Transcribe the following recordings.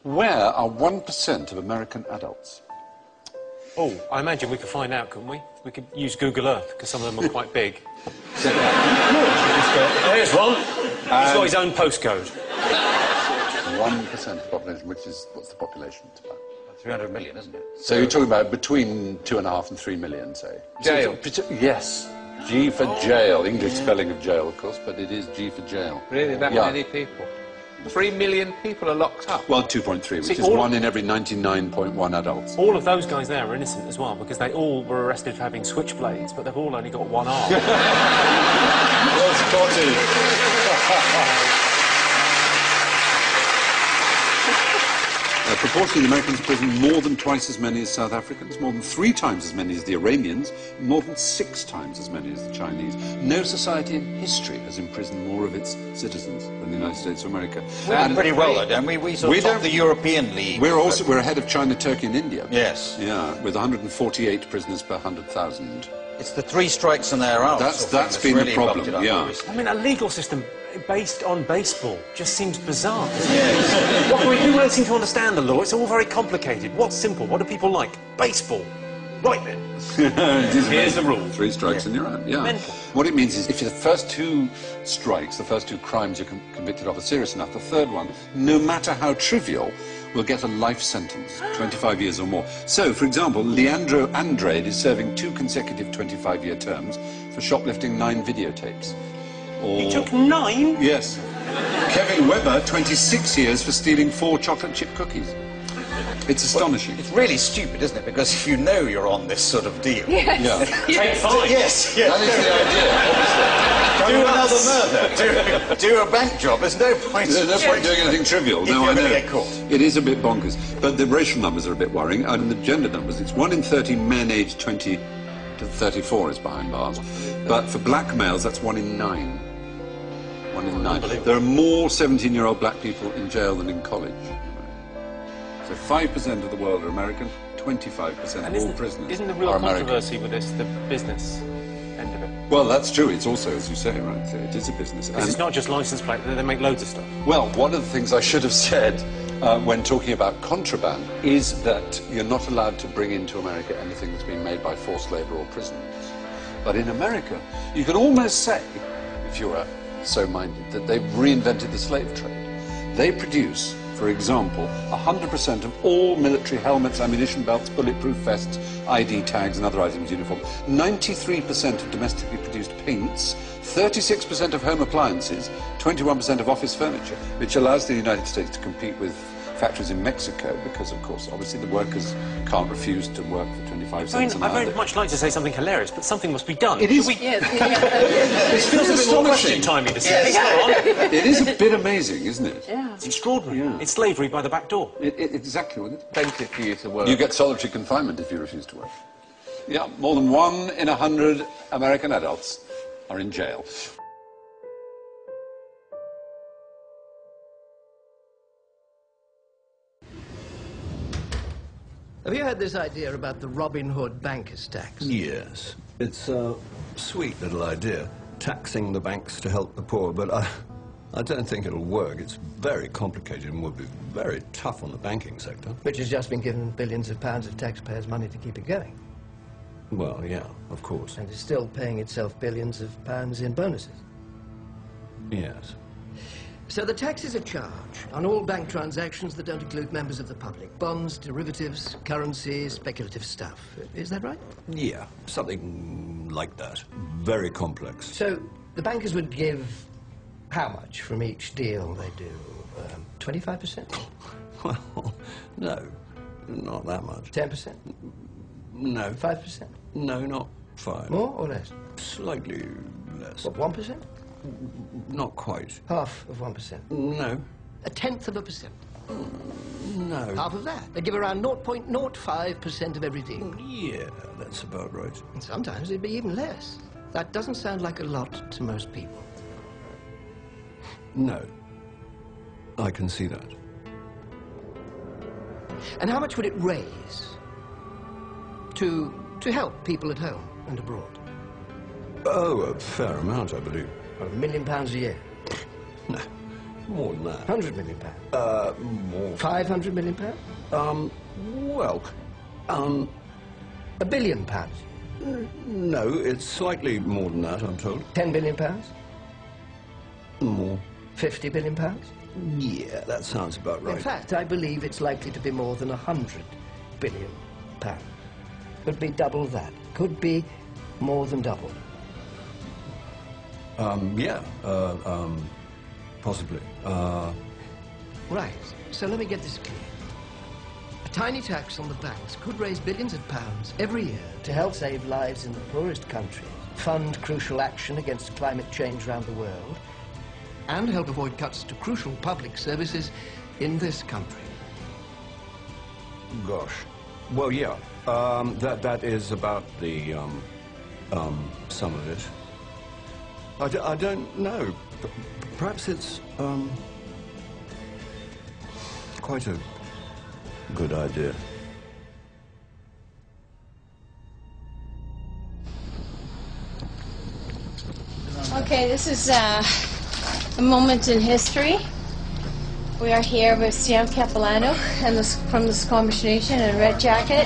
Where are 1% of American adults? Oh, I imagine we could find out, couldn't we? We could use Google Earth, because some of them are quite big. There's one. He's got his own postcode. 1% of the population, which is... What's the population? It's about 300 million, isn't it? So you're talking about between 2.5 and 3 million, say? Jail. Yes. G for jail. English spelling of jail, of course, but it is G for jail. Really, that many people? 3 million people are locked up? Well, 2.3, which is 1 in every 99.1 adults. All of those guys there are innocent as well, because they all were arrested for having switchblades, but they've all only got one arm. Well spotted. Proportionally, the Americans prison more than twice as many as South Africans, more than 3 times as many as the Iranians, more than 6 times as many as the Chinese. No society in history has imprisoned more of its citizens than the United States of America. We're pretty well, though, don't we? We sort of top the European league. We're ahead of China, Turkey and India. Yes. Yeah, with 148 prisoners per 100,000. It's the 3 strikes and they're out. That's been really the problem, yeah. I mean, a legal system based on baseball just seems bizarre. Yes. People don't seem to understand the law. It's all very complicated. What's simple? What do people like? Baseball. Right then. Here's the rule. 3 strikes and you're out, yeah. Mental. What it means is if the first 2 strikes, the first 2 crimes you're convicted of are serious enough, the third one, no matter how trivial, will get a life sentence, 25 years or more. So, for example, Leandro Andrade is serving 2 consecutive 25-year terms for shoplifting 9 videotapes. Or... He took 9? Yes. Kevin Webber, 26 years for stealing 4 chocolate chip cookies. It's astonishing. Well, it's really stupid, isn't it? Because if you know you're on this sort of deal... Yes. Yeah. Take 5. Yes, yes. That is the idea, obviously. Do a bank job. There's no point. There's no point doing anything trivial. If No, you're I know. going to get caught. It is a bit bonkers. But the racial numbers are a bit worrying, and the gender numbers. It's 1 in 30 men aged 20 to 34 is behind bars. But for black males, that's 1 in 9. 1 in 9. There are more 17-year-old black people in jail than in college. So 5% of the world are American, 25% of all prisoners Isn't the real are American. controversy with this the business end of it? Well, that's true. It's also, as you say, right, it is a business. Because it's not just license plate, they make loads of stuff. Well, one of the things I should have said when talking about contraband is that you're not allowed to bring into America anything that's been made by forced labour or prisoners. But in America, you could almost say, if you were so minded, that they've reinvented the slave trade. They produce, for example, 100% of all military helmets, ammunition belts, bulletproof vests, ID tags and other items uniform, 93% of domestically produced paints, 36% of home appliances, 21% of office furniture, which allows the United States to compete with factories in Mexico because, of course, obviously the workers can't refuse to work for 25 cents an hour. I'd very much like to say something hilarious, but something must be done. It is. Yes. It feels a bit more astonishing. question-timey to say. It is a bit amazing, isn't it? Yeah. It's extraordinary. Yeah. It's slavery by the back door. Exactly, isn't it? Plenty for you to work. You get solitary confinement if you refuse to work. Yeah, more than 1 in 100 American adults are in jail. Have you heard this idea about the Robin Hood bankers' tax? Yes. It's a sweet little idea, taxing the banks to help the poor, but I don't think it'll work. It's very complicated and would be very tough on the banking sector. Which has just been given billions of pounds of taxpayers' money to keep it going. Well, yeah, of course. And is still paying itself billions of pounds in bonuses. Yes. So the tax is a charge on all bank transactions that don't include members of the public. Bonds, derivatives, currency, speculative stuff. Is that right? Yeah, something like that. Very complex. So the bankers would give how much from each deal they do? 25%? Well, no, not that much. 10%? No. 5%? No, not 5. More or less? Slightly less. What, 1%? Not quite. Half of 1%? No. 1/10%? No. Half of that. They give around 0.05% of every deal. Yeah, that's about right. And sometimes it'd be even less. That doesn't sound like a lot to most people. No. I can see that. And how much would it raise to help people at home and abroad? Oh, a fair amount, I believe. Well, £1 million a year. No. more than that. 100 million pounds? More. 500 million pounds? Well, £1 billion? no, it's slightly more than that, I'm told. £10 billion? More. £50 billion? Yeah, that sounds about right. In fact, I believe it's likely to be more than £100 billion. Could be double that. Could be more than double. Yeah, possibly. Right. So let me get this clear. A tiny tax on the banks could raise billions of pounds every year to help save lives in the poorest countries, fund crucial action against climate change around the world, and help avoid cuts to crucial public services in this country. Gosh. Well, yeah. That is about the, some of it. I don't know. Perhaps it's, quite a good idea. Okay, this is a moment in history. We are here with Sam Capilano and from the Squamish Nation in Red Jacket,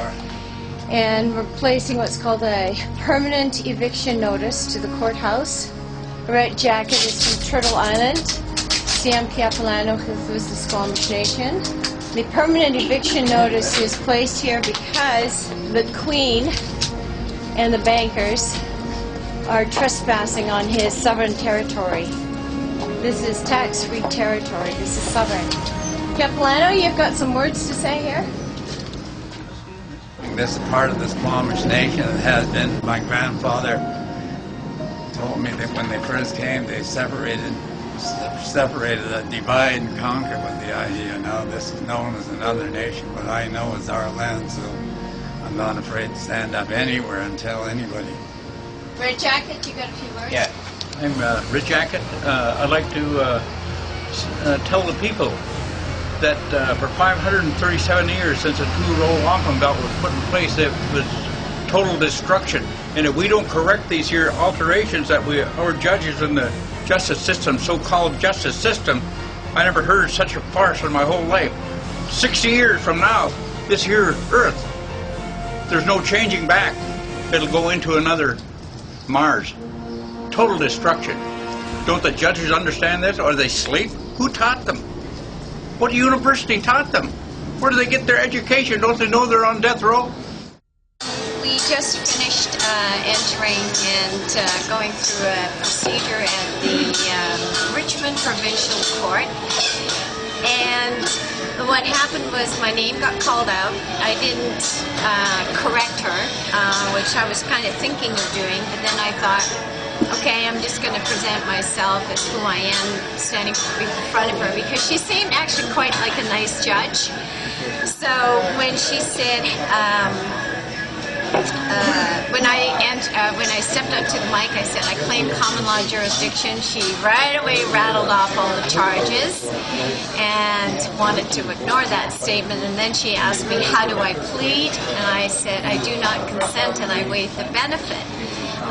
and we're placing what's called a permanent eviction notice to the courthouse. Red Jacket is from Turtle Island. Sam Capilano is the Squamish Nation. The permanent eviction notice is placed here because the Queen and the bankers are trespassing on his sovereign territory. This is tax-free territory. This is sovereign. Capilano, you've got some words to say here? This is part of the Squamish Nation. It has been. My grandfather told me that when they first came, they separated, divide and conquer with the idea. Now this is known as another nation, but I know it's our land, so I'm not afraid to stand up anywhere and tell anybody. Red Jacket, you got a few words? Yeah, I'm Red Jacket. I'd like to tell the people that for 537 years since the two-row wampum belt was put in place, it was total destruction. And if we don't correct these here alterations that our judges in the justice system, so-called justice system, I never heard such a farce in my whole life. 60 years from now, this here Earth, there's no changing back. It'll go into another Mars. Total destruction. Don't the judges understand this? Or they sleep? Who taught them? What university taught them? Where do they get their education? Don't they know they're on death row? We just finished entering and going through a procedure at the Richmond Provincial Court. And what happened was my name got called out. I didn't correct her, which I was kind of thinking of doing, but then I thought, okay, I'm just going to present myself as who I am standing in front of her, because she seemed actually quite like a nice judge. So when she said, when I stepped up to the mic, I said I claim common law jurisdiction. She right away rattled off all the charges and wanted to ignore that statement. And then she asked me, how do I plead? And I said, I do not consent and I waive the benefit.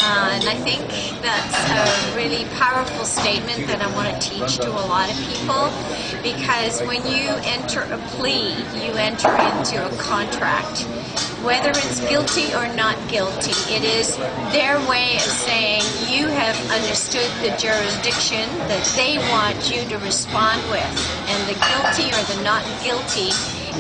And I think that's a really powerful statement that I want to teach to a lot of people, because when you enter a plea, you enter into a contract. Whether it's guilty or not guilty, it is their way of saying you have understood the jurisdiction that they want you to respond with. And the guilty or the not guilty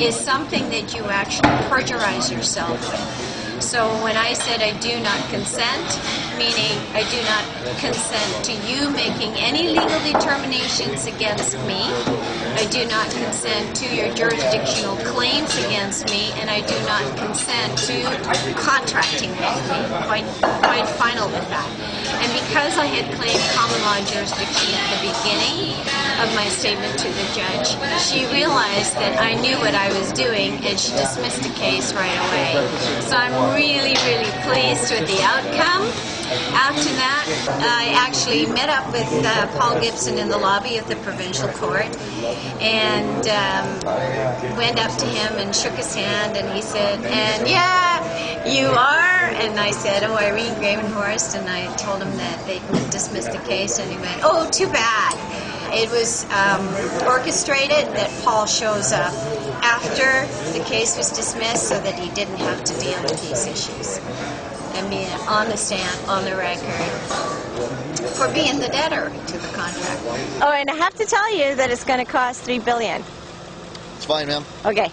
is something that you actually perjurize yourself with. So when I said I do not consent, meaning I do not consent to you making any legal determinations against me, I do not consent to your jurisdictional claims against me, and I do not consent to contracting with me. Quite final with that. And because I had claimed common law jurisdiction at the beginning of my statement to the judge, she realized that I knew what I was doing, and she dismissed the case right away. So I'm really, really pleased with the outcome. After that, I actually met up with Paul Gibson in the lobby of the provincial court and went up to him and shook his hand, and he said, and yeah, you are? And I said, oh, Irene Gravenhorst, and I told him that they dismissed the case, and he went, oh, too bad. it was orchestrated that Paul shows up after the case was dismissed so that he didn't have to deal with these issues. And being on the stand, on the record, for being the debtor to the contract. Oh, and I have to tell you that it's going to cost $3 billion. It's fine, ma'am. Okay.